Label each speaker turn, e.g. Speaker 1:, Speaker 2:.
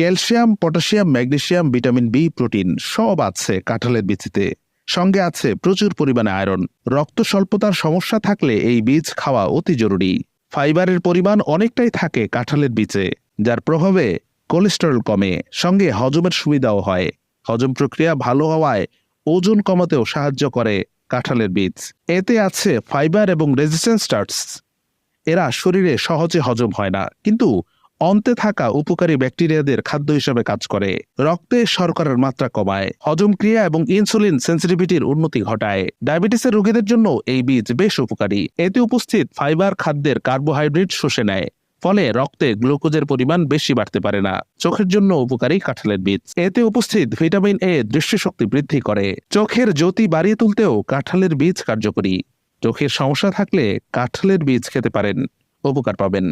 Speaker 1: Calcium, potassium, magnesium, vitamin B, protein সব আছে কাঁঠালের বীজে। সঙ্গে আছে প্রচুর পরিমাণে আয়রন। রক্ত স্বল্পতার সমস্যা থাকলে এই বীজ খাওয়া অতি জরুরি। ফাইবারের পরিমাণ অনেকটাই থাকে কাঁঠালের বীজে, যার প্রভাবে কোলেস্টেরল কমে, সঙ্গে হজমের সুবিধাও হয়। হজম প্রক্রিয়া ভালো হওয়ায় ওজন কমাতেও সাহায্য করে কাঁঠালের বীজ। এতে আছে ফাইবার এবং রেজিস্ট্যান্স স্টার্চ। এরা শরীরে সহজে হজম হয় না, কিন্তু অন্তে থাকা উপকারী ব্যাকটেরিয়াদের খাদ্য হিসেবে কাজ করে। রক্তে শর্করার মাত্রা কমায়, হজম ক্রিয়া এবং ইনসুলিন সেন্সিটিভিটির উন্নতি ঘটায়। ডায়াবেটিসের রোগীদের জন্য এই বীজ বেশ উপকারী। এতে উপস্থিত ফাইবার খাদ্যের কার্বোহাইড্রেট শুষে নেয়, ফলে রক্তে গ্লুকোজের পরিমাণ বেশি বাড়তে পারে না। চোখের জন্য উপকারী কাঁঠালের বীজ। এতে উপস্থিত ভিটামিন এ দৃষ্টিশক্তি বৃদ্ধি করে। চোখের জ্যোতি বাড়িয়ে তুলতেও কাঁঠালের বীজ কার্যকরী। চোখের সমস্যা থাকলে কাঁঠালের বীজ খেতে পারেন, উপকার পাবেন।